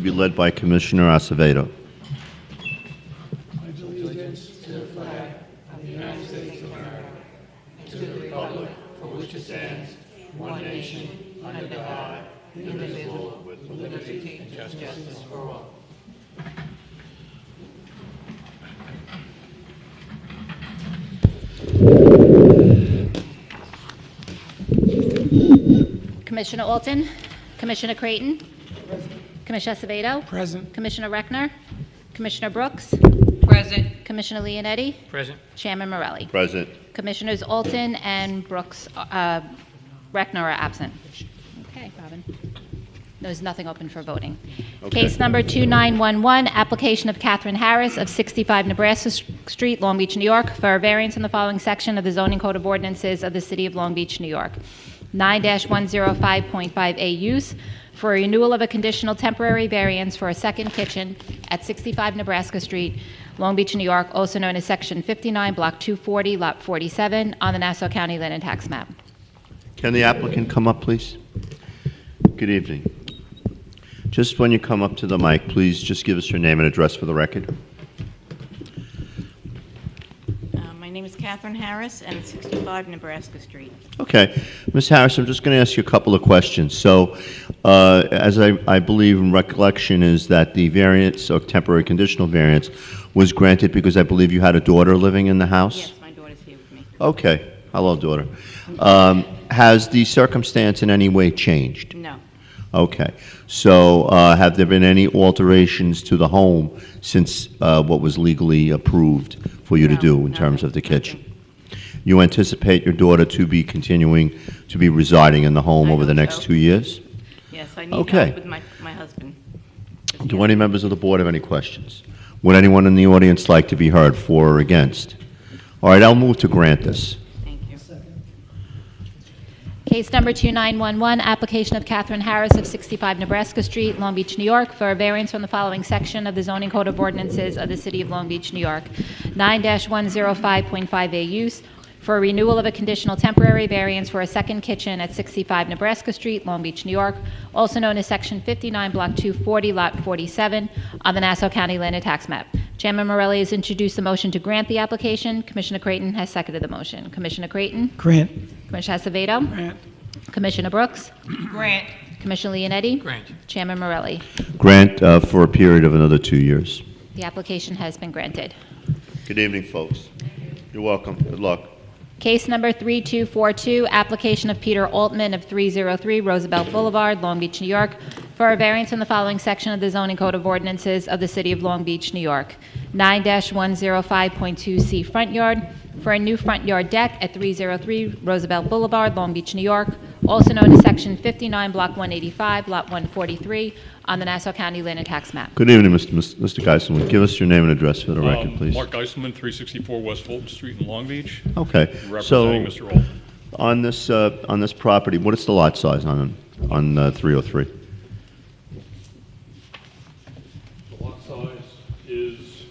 be led by Commissioner Acevedo. Commissioner Alton, Commissioner Creighton, Commissioner Acevedo, Present. Commissioner Reckner, Commissioner Brooks, Present. Commissioner Leonetti, Present. Chairman Morelli. Present. Commissioners Alton and Brooks, Reckner are absent. Okay, Robin. There's nothing open for voting. Okay. Case number 2911, application of Catherine Harris of 65 Nebraska Street, Long Beach, New York, for a variance in the following section of the zoning code of ordinances of the city of Long Beach, New York. 9-105.5A use for a renewal of a conditional temporary variance for a second kitchen at 65 Nebraska Street, Long Beach, New York, also known as Section 59, Block 240, Lot 47, on the Nassau County Land and Tax Map. Can the applicant come up, please? Good evening. Just when you come up to the mic, please just give us your name and address for the record. My name is Catherine Harris, and it's 65 Nebraska Street. Okay. Ms. Harris, I'm just going to ask you a couple of questions. So, as I believe in recollection is that the variance or temporary conditional variance was granted because I believe you had a daughter living in the house? Yes, my daughter's here with me. Okay. Hello, daughter. Has the circumstance in any way changed? No, Okay. So, have there been any alterations to the home since what was legally approved for you to No, do in nothing, terms of the nothing. kitchen? You anticipate your daughter to be continuing to be residing in the home I over the hope next so. 2 years? yes, I need Okay. help with my husband. Do any members of the board have any questions? Would anyone in the audience like to be heard for or against? All right, I'll move to grant this. Thank you. Case number 2911, application of Catherine Harris of 65 Nebraska Street, Long Beach, New York, for a variance from the following section of the zoning code of ordinances of the city of Long Beach, New York. 9-105.5A use for a renewal of a conditional temporary variance for a second kitchen at 65 Nebraska Street, Long Beach, New York, also known as Section 59, Block 240, Lot 47, on the Nassau County Land and Tax Map. Chairman Morelli has introduced the motion to grant the application. Commissioner Creighton has seconded the motion. Commissioner Creighton? Grant. Commissioner Acevedo? Grant. Commissioner Brooks? Grant. Commissioner Leonetti? Grant. Chairman Morelli. Grant for a period of another 2 years. The application has been granted. Good evening, folks. You're welcome. Good luck. Case number 3242, application of Peter Altman of 303 Roosevelt Boulevard, Long Beach, New York, for a variance in the following section of the zoning code of ordinances of the city of Long Beach, New York. 9-105.2C front yard for a new front yard deck at 303 Roosevelt Boulevard, Long Beach, New York, also known as Section 59, Block 185, Lot 143, on the Nassau County Land and Tax Map. Good evening, Mr. Geisselman. Give us your name and address for the record, please. Mark Geisselman, 364 West Fulton Street in Long Beach, Okay. representing So, Mr. Alton. on this property, what is the lot size on 303? The lot size is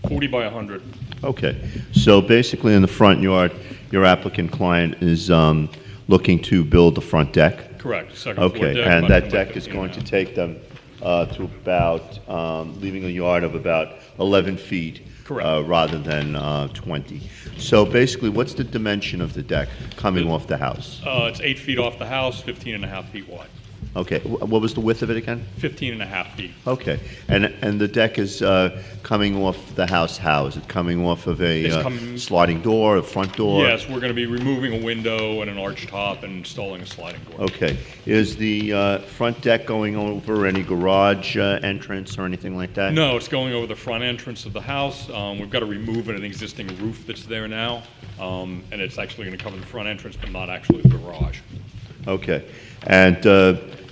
40 by 100. Okay. So basically, in the front yard, your applicant client is looking to build the front deck? Correct, second floor deck. Okay, and about that 10 by deck is 15 going and to a half. take them to about, leaving a yard of about 11 feet. Correct. Rather than 20. So basically, what's the dimension of the deck coming off the house? It's 8 feet off the house, 15 and a half feet wide. Okay, what was the width of it again? 15 and a half feet. Okay, and the deck is coming off the house how? Is it coming off of It's a coming- sliding door, a front door? Yes, we're going to be removing a window and an arch top and installing a sliding door. Okay, is the front deck going over any garage entrance or anything like that? No, it's going over the front entrance of the house. We've got to remove an existing roof that's there now, and it's actually going to cover the front entrance, but not actually the garage. Okay, and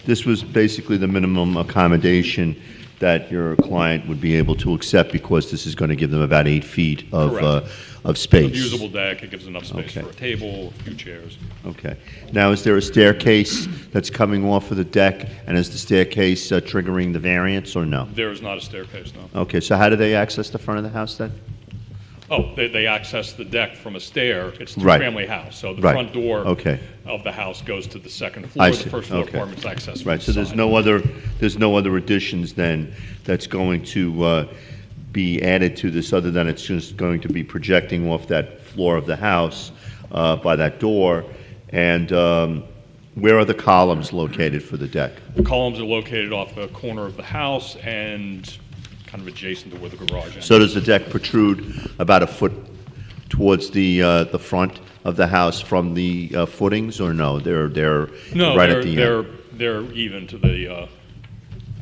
this was basically the minimum accommodation that your client would be able to accept because this is going to give them about 8 feet of Correct. of It's a space. usable deck, it gives enough space Okay. for a table, a few chairs. Okay. Now, is there a staircase that's coming off of the deck, and is the staircase triggering the variance or no? There is not a staircase, no. Okay, so how do they access the front of the house then? Oh, they access the deck from a stair. It's a Right. two-family house, so the Right. front door Okay. of the house goes to the second I floor. see. The first floor Okay. apartment's access from Right, the so there's side. no other additions then that's going to be added to this, other than it's just going to be projecting off that floor of the house by that door? And where are the columns located for the deck? The columns are located off the corner of the house and kind of adjacent to where the garage is. So does the deck protrude about a foot towards the front of the house from the footings, or no? They're No, right at the end? they're even to the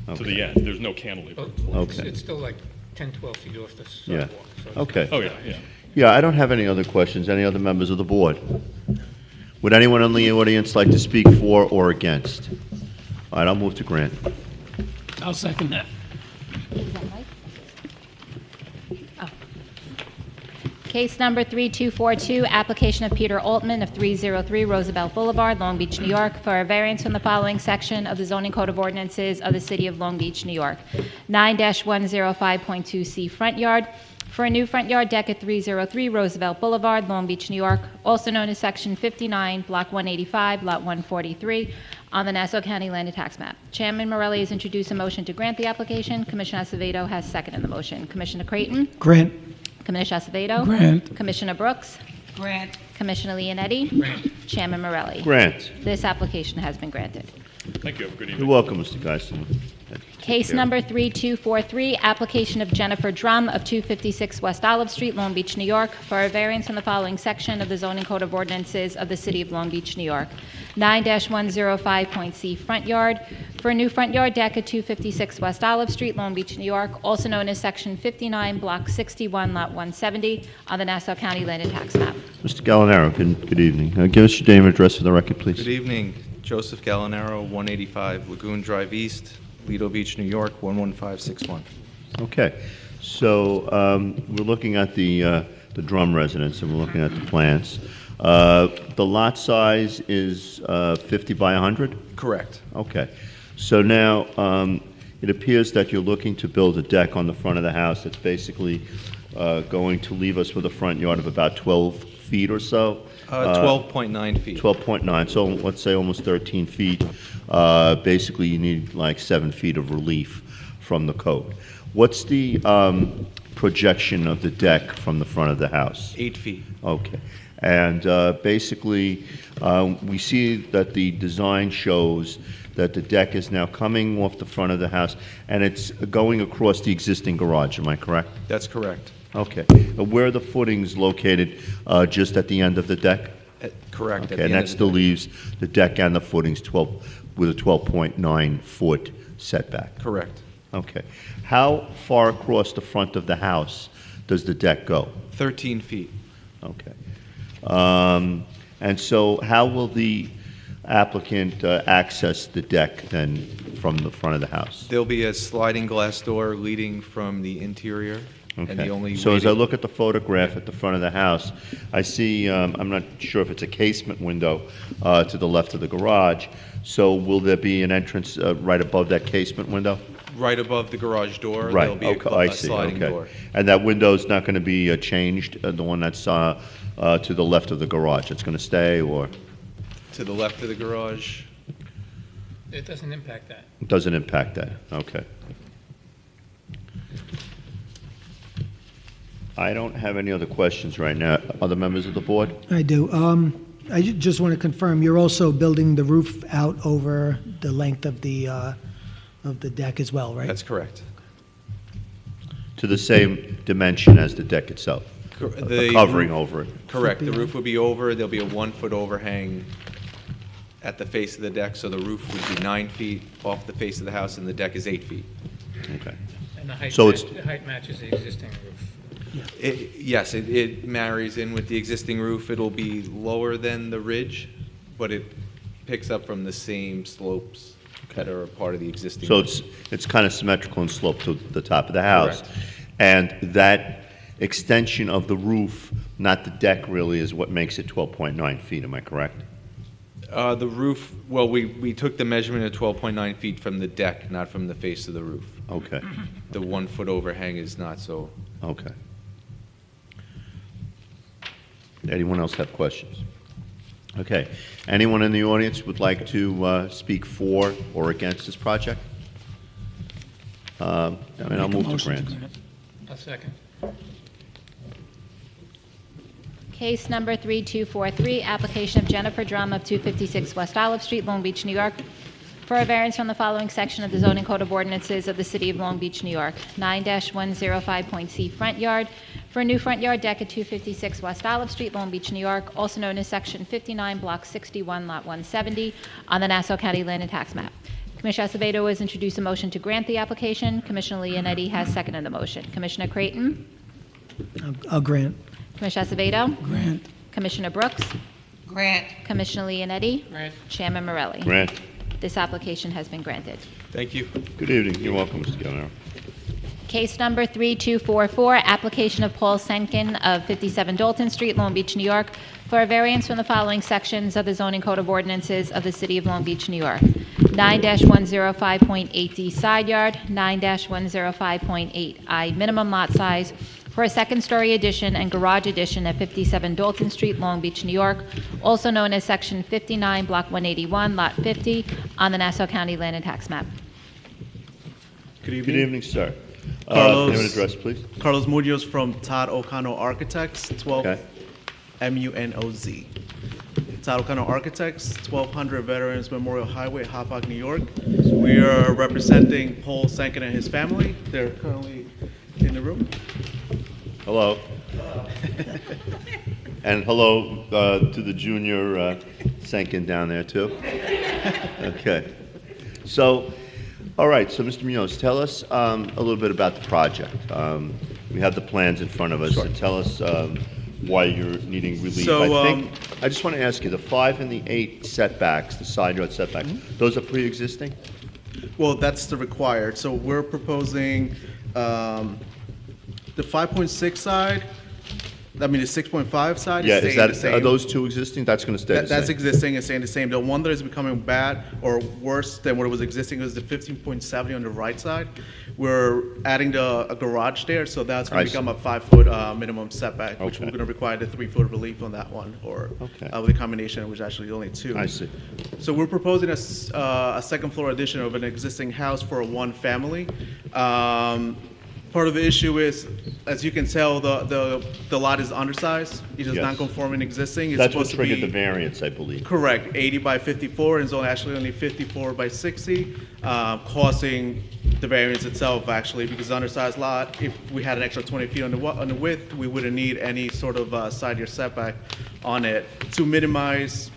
end. There's no cantilever. Okay. It's still like 10, 12 feet off the Yeah. sidewalk. so it's- Okay. Oh, yeah, yeah. Yeah, I don't have any other questions. Any other members of the board? Would anyone in the audience like to speak for or against? All right, I'll move to grant. I'll second that. Is that Mike? Oh. Case number 3242, application of Peter Altman of 303 Roosevelt Boulevard, Long Beach, New York, for a variance from the following section of the zoning code of ordinances of the city of Long Beach, New York. 9-105.2C front yard, for a new front yard deck at 303 Roosevelt Boulevard, Long Beach, New York, also known as Section 59, Block 185, Lot 143, on the Nassau County Land and Tax Map. Chairman Morelli has introduced a motion to grant the application. Commissioner Acevedo has seconded the motion. Commissioner Creighton? Grant. Commissioner Acevedo? Grant. Commissioner Brooks? Grant. Commissioner Leonetti? Chairman Morelli? Grant. This application has been granted. Thank you. Have a good You're evening. welcome, Mr. Geisler. Case number 3243, application of Jennifer Drum of 256 West Olive Street, Long Beach, New York, for a variance in the following section of the zoning code of ordinances of the city of Long Beach, New York. 9-105.C front yard, for a new front yard deck at 256 West Olive Street, Long Beach, New York, also known as Section 59, Block 61, Lot 170, on the Nassau County Land and Tax Map. Mr. Gallinaro, good evening. Give us your name and address for the record, please. Good evening. Joseph Gallinaro, 185 Lagoon Drive East, Lido Beach, New York, 11561. Okay, so we're looking at the Drum residence, and we're looking at the plans. The lot size is 50 by 100? Correct. Okay. So now, it appears that you're looking to build a deck on the front of the house that's basically going to leave us with a front yard of about 12 feet or so. 12.9 feet. 12.9, so let's say almost 13 feet. Basically, you need like 7 feet of relief from the code. What's the projection of the deck from the front of the house? 8 feet. Okay. And basically, we see that the design shows that the deck is now coming off the front of the house, and it's going across the existing garage. Am I correct? That's correct. Okay. Where are the footings located? Just at the end of the deck? Correct. at the Okay, and end that of the still day. leaves the deck and the footings with a 12.9-foot setback? Correct. Okay. How far across the front of the house does the deck go? 13 feet. Okay. And so how will the applicant access the deck then from the front of the house? There'll be a sliding glass door leading from the interior. And the only So way as I to- look at the photograph at the front of the house, I see, I'm not sure if it's a casement window to the left of the garage. So will there be an entrance right above that casement window? Right above the garage door, Right, there'll be okay, I a see, sliding okay. door. And that window's not going to be changed, the one that's to the left of the garage? It's going to stay, or To the left of the garage, It doesn't impact that. it doesn't impact that? Okay. I don't have any other questions right now. Other members of the board? I do. I just want to confirm, you're also building the roof out over the length of the deck as well, right? that's correct. To the same dimension as the deck itself? Cor- A the covering roof- over it? Correct. The beyond. roof will be over, there'll be a 1-foot overhang at the face of the deck, so the roof would be 9 feet off the face of the house, and the deck is 8 feet. Okay. And the height, So it's- the height matches the existing roof. Yes, it marries in with the existing roof. It'll be lower than the ridge, but it picks up from the same slopes that are a part of the existing. So roof. it's kind of symmetrical and sloped to the top of the house? Correct. And that extension of the roof, not the deck really, is what makes it 12.9 feet, am I correct? The roof, well, we took the measurement of 12.9 feet from the deck, not from the face of the roof. Okay, The 1-foot overhang is not so. okay. Anyone else have questions? Okay. Anyone in the audience would like to speak for or against this project? I'll move to grant. I'll second. Case number 3243, application of Jennifer Drum of 256 West Olive Street, Long Beach, New York, for a variance from the following section of the zoning code of ordinances of the city of Long Beach, New York, 9-105.c front yard, for a new front yard deck at 256 West Olive Street, Long Beach, New York, also known as Section 59, Block 61, Lot 170, on the Nassau County Land and Tax Map. Commissioner Acevedo has introduced a motion to grant the application. Commissioner Leonetti has seconded the motion. Commissioner Creighton? I'll grant. Commissioner Acevedo? Grant. Commissioner Brooks? Grant. Commissioner Leonetti? Grant. Chairman Morelli? Grant. This application has been granted. Thank you. Good evening. You're welcome, Mr. Gallinaro. Case number 3244, application of Paul Senkin of 57 Dalton Street, Long Beach, New York, for a variance from the following sections of the zoning code of ordinances of the city of Long Beach, New York. 9-105.8D side yard, 9-105.8I minimum lot size for a second-story addition and garage addition at 57 Dalton Street, Long Beach, New York, also known as Section 59, Block 181, Lot 50, on the Nassau County Land and Tax Map. Good Good evening. evening, sir. Carlos. Name and address, please. Carlos Munoz from Todd O'Connell Architects, 12 Okay. MUNOZ. Todd O'Connell Architects, 1200 Veterans Memorial Highway, Hoppock, New York. We are representing Paul Senkin and his family. They're currently in the room. Hello. And hello to the junior Senkin down there, too. Okay. So, all right, so Mr. Munoz, tell us a little bit about the project. We have the plans in front of us, so tell us why you're needing relief. So, I just want to ask you, the 5 and the 8 setbacks, the side yard setbacks, those are pre-existing? Well, that's the required. So we're proposing the 5.6 side, I mean the 6.5 side Yeah, is is staying that, the same. are those two existing? That's going to stay the same? That's existing and staying the same. The one that is becoming bad or worse than what it was existing is the 15.70 on the right side. We're adding a garage there, so that's going I to see. become a 5-foot minimum setback, which Okay. we're going to require the 3-foot relief on that one, or Okay. with a combination, which is actually only 2. I see. So we're proposing a second floor addition of an existing house for a one family. Part of the issue is, as you can tell, the lot is undersized. It does Yes. not conform in existing. It's That's what supposed to triggered be the variance, I believe. correct, 80 by 54, and it's actually only 54 by 60, causing the variance itself actually, because the undersized lot, if we had an extra 20 feet on the width, we wouldn't need any sort of side yard setback on it to minimize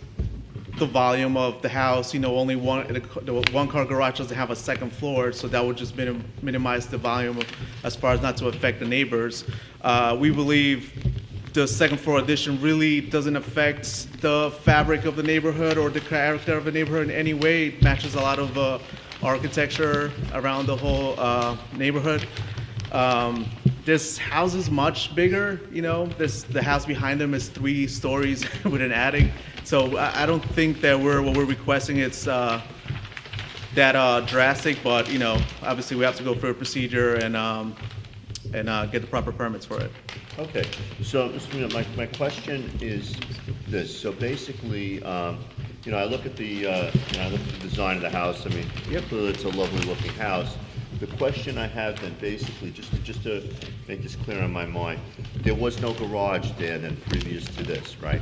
the volume of the house. You know, only the one-car garage doesn't have a second floor, so that would just minimize the volume as far as not to affect the neighbors. We believe the second floor addition really doesn't affect the fabric of the neighborhood or the character of the neighborhood in any way. It matches a lot of architecture around the whole neighborhood. This house is much bigger, you know. The house behind them is 3 stories with an attic. So I don't think that what we're requesting is that drastic, but you know, obviously we have to go through a procedure and get the proper permits for it. Okay, so Mr. Munoz, my question is this. So basically, you know, I look at the design of the house. I mean, clearly it's a lovely looking house. The question I have then, basically, just to make this clear in my mind, there was no garage there then previous to this, right?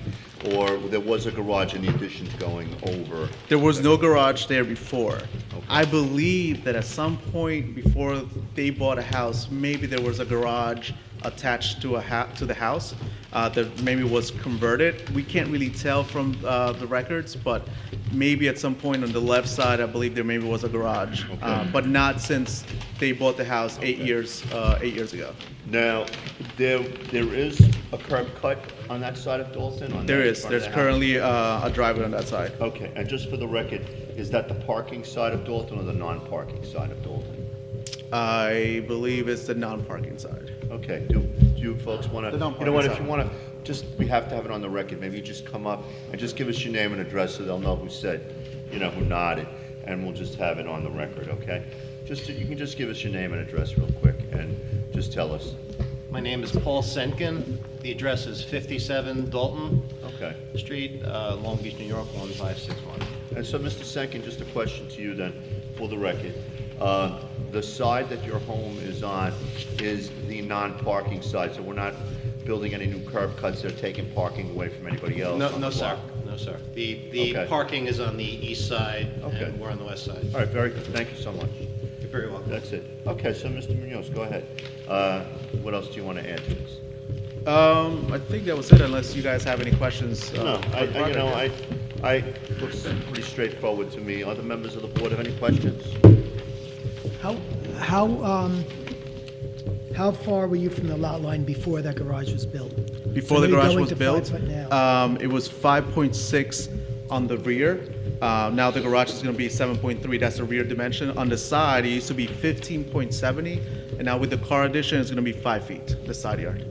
Or there was a garage in the addition going over? There was no garage there before. Okay. I believe that at some point before they bought a house, maybe there was a garage attached to the house that maybe was converted. We can't really tell from the records, but maybe at some point on the left side, I believe there maybe was a garage, Okay. but not since they bought the house 8 years ago. Now, there is a curb cut on that side of Dalton? On There that is. front of There's the house? currently a driveway on that side. Okay, and just for the record, is that the parking side of Dalton or the non-parking side of Dalton? I believe it's the non-parking side. Okay, do you folks want to, The you know non-parking what, if side. you want to, just, we have to have it on the record, maybe you just come up and just give us your name and address so they'll know who said, you know, who nodded, and we'll just have it on the record, okay? You can just give us your name and address real quick and just tell us. My name is Paul Senkin. The address is 57 Dalton Okay. Street, Long Beach, New York, 1561. And so, Mr. Senkin, just a question to you then, for the record. The side that your home is on is the non-parking side, so we're not building any new curb cuts that are taking parking away from anybody else on No, the sir. block? No, sir. The Okay. parking is on the east side, Okay. and we're on the west side. All right, very good. Thank you so much. You're very welcome. That's it. Okay, so Mr. Munoz, go ahead. What else do you want to add to this? I think that was it, unless you guys have any questions. No, for the you know, project. looks pretty straightforward to me. Other members of the board have any questions? How far were you from the lot line before that garage was built? Before So the you're garage going was to built, 5 foot now. it was 5.6 on the rear. Now the garage is going to be 7.3. That's the rear dimension. On the side, it used to be 15.70, and now with the car addition, it's going to be 5 feet, the side yard.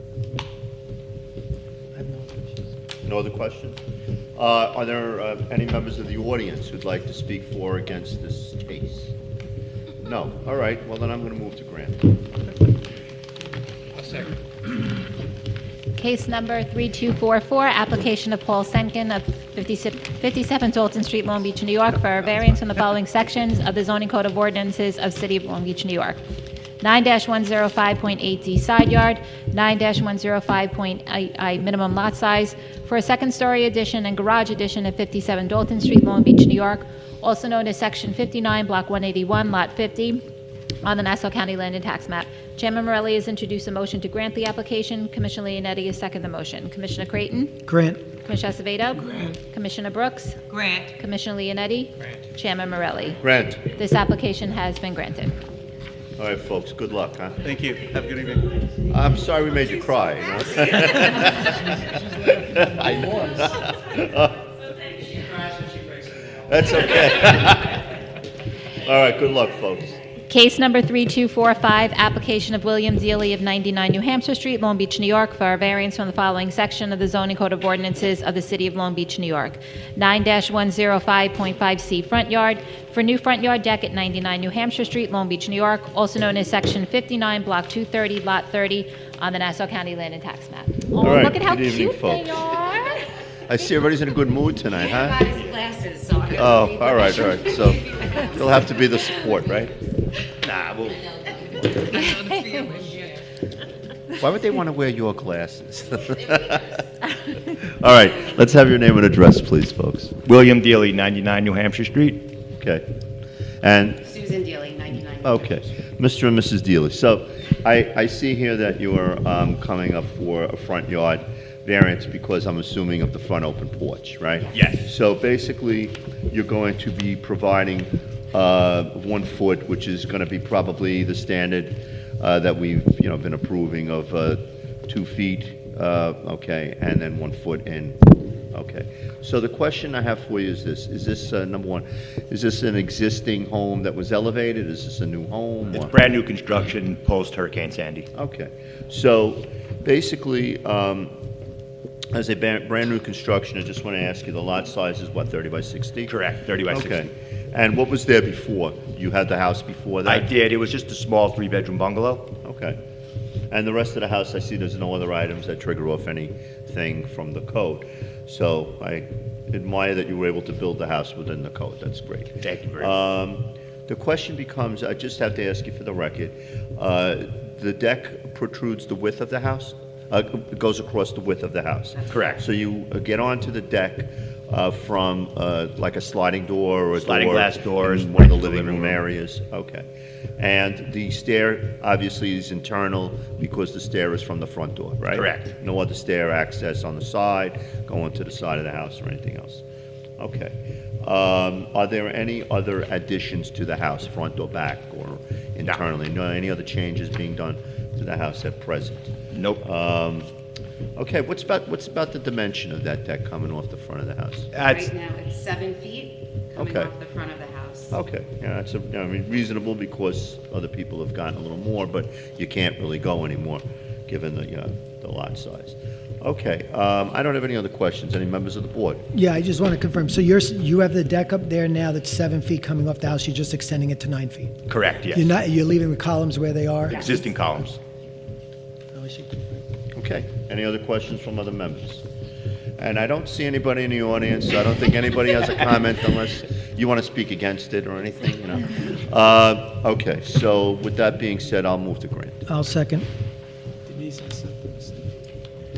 I have no questions. No other questions? Are there any members of the audience who'd like to speak for or against this case? No? All right, well, then I'm going to move to grant. I'll second. Case number 3244, application of Paul Senkin of 57 Dalton Street, Long Beach, New York, for a variance from the following sections of the zoning code of ordinances of City of Long Beach, New York. 9-105.8D side yard, 9-105.I minimum lot size for a second-story addition and garage addition at 57 Dalton Street, Long Beach, New York, also known as Section 59, Block 181, Lot 50, on the Nassau County Land and Tax Map. Chairman Morelli has introduced a motion to grant the application. Commissioner Leonetti has seconded the motion. Commissioner Creighton? Grant. Commissioner Acevedo? Commissioner Brooks? Grant. Commissioner Leonetti? Grant. Chairman Morelli? Grant. This application has been granted. All right, folks, good luck, huh? Thank you. Have a good evening. I'm sorry we made you cry, you know? That's okay. All right, good luck, folks. Case number 3245, application of William Dealey of 99 New Hampshire Street, Long Beach, New York, for a variance from the following section of the zoning code of ordinances of the City of Long Beach, New York. 9-105.5C front yard for new front yard deck at 99 New Hampshire Street, Long Beach, New York, also known as Section 59, Block 230, Lot 30, on the Nassau County Land and Tax Map. Oh, All right, look at how good evening, cute they folks. are. I see everybody's in a good mood tonight, huh? Glasses, so I Oh, all right, all right. So you'll have to be the support, right? Nah, well, why would they want to wear your glasses? All right, let's have your name and address, please, folks. William Dealey, 99 New Hampshire Street. Okay. And, Susan Dealey, 99. okay, Mr. and Mrs. Dealey. So I see here that you are coming up for a front yard variance because I'm assuming of the front open porch, right? Yes. So basically, you're going to be providing 1 foot, which is going to be probably the standard that we've, been approving of 2 feet, okay, and then 1 foot in. Okay. So the question I have for you is this: is this number one? Is this an existing home that was elevated? Is this a new home? It's or- brand new construction post Hurricane Sandy. Okay. So basically, as a brand new construction, I just want to ask you, the lot size is what, 30 by 60? Correct, 30 by 60. Okay. And what was there before? You had the house before that? I did. It was just a small 3-bedroom bungalow. Okay. And the rest of the house, I see there's no other items that trigger off anything from the code. So I admire that you were able to build the house within the code. That's great. Thank you very much. The question becomes, I just have to ask you for the record, the deck protrudes the width of the house? It goes across the width of the house? Correct. So you get onto the deck from like a sliding door or a Sliding door glass doors in one of the right to the living room living room. areas? Okay. And the stair obviously is internal because the stair is from the front door, right? Correct. No other stair access on the side, going to the side of the house or anything else? Okay. Are there any other additions to the house, front or back or internally? No, any other changes being done to the house at present? Nope. Okay, what's about the dimension of that deck coming off the front of the house? That's, Right now, it's 7 feet coming Okay. off the front of the house. Okay, yeah, that's reasonable because other people have gotten a little more, but you can't really go anymore given the lot size. Okay, I don't have any other questions. Any members of the board? Yeah, I just want to confirm. So you have the deck up there now that's 7 feet coming off the house. You're just extending it to 9 feet. correct, yes. You're leaving the columns where they are? Existing columns. Oh, I see. Okay, any other questions from other members? And I don't see anybody in the audience, so I don't think anybody has a comment unless you want to speak against it or anything, you know? Okay, so with that being said, I'll move to grant. I'll second.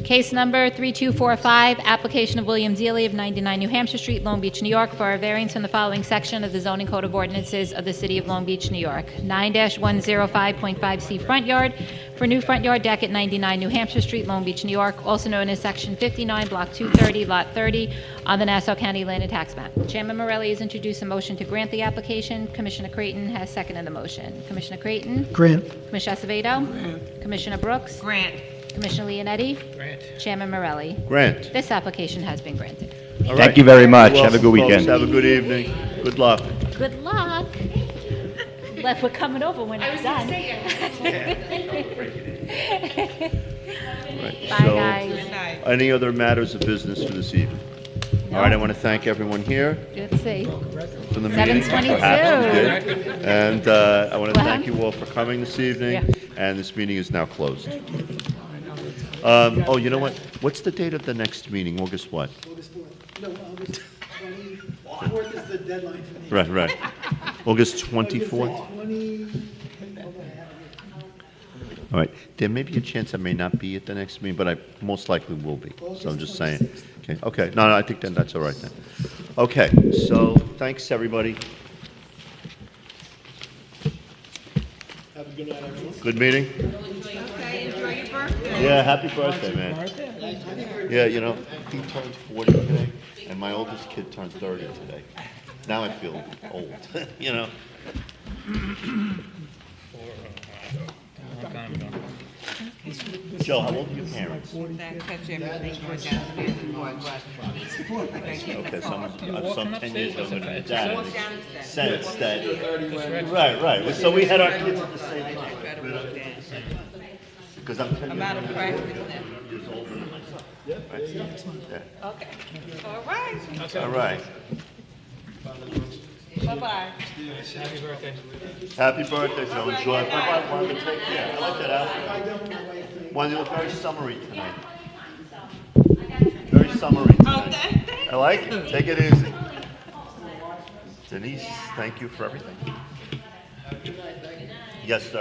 Case number 3245, application of William Dealey of 99 New Hampshire Street, Long Beach, New York, for a variance from the following section of the zoning code of ordinances of the city of Long Beach, New York. 9-105.5C front yard for new front yard deck at 99 New Hampshire Street, Long Beach, New York, also known as section 59, block 230, lot 30, on the Nassau County Land and Tax Map. Chairman Morelli has introduced a motion to grant the application. Commissioner Creighton has seconded the motion. Commissioner Creighton? Grant. Commissioner Acevedo? Commissioner Brooks? Grant. Commissioner Leonetti? Grant. Chairman Morelli? Grant. This application has been granted. All Thank right. you very much. You're Have a good welcome, folks. weekend. Have a good evening. Good luck. Good luck. Like we're coming over when it's done. Right, Bye, so, guys. any other matters of business for this evening? All right, I want to thank everyone here Let's see. for the meeting. 7:22. Perhaps you did. And I want to Well, thank you all for coming this evening, Yeah. and this meeting is now closed. Oh, you know what? What's the date of the next meeting? August what? August 4th. No, August 24th is the deadline for me. Right. August 24th? All right, there may be a chance I may not be at the next meeting, but I most likely will be, so I'm just saying. Okay, no, I think then that's all right then. Okay, so, thanks, everybody. Have a good night, everyone. Good meeting? Okay, enjoy your birthday. Yeah, happy birthday, man. Yeah, you know, he turned 40 today, and my oldest kid turned 30 today. Now I feel old, you know? Long time ago. Joe, how old are your parents? Catch everything going downstairs and going west. Okay, so I'm some 10 years older than your It's dad. so- Sense that, right. So we had our kids at the same time. Because I'm 10 I'm years out of older practice years older than my son. Right? Yeah. Okay. All right. All right. Bye-bye. Happy birthday. Happy birthday, Joe. Enjoy. Bye-bye, Wanda. Take care. I like that outfit. Wanda, you look very summery tonight. Very summery tonight. I like it. Take it easy. Denise, thank you for everything. Yes, sir.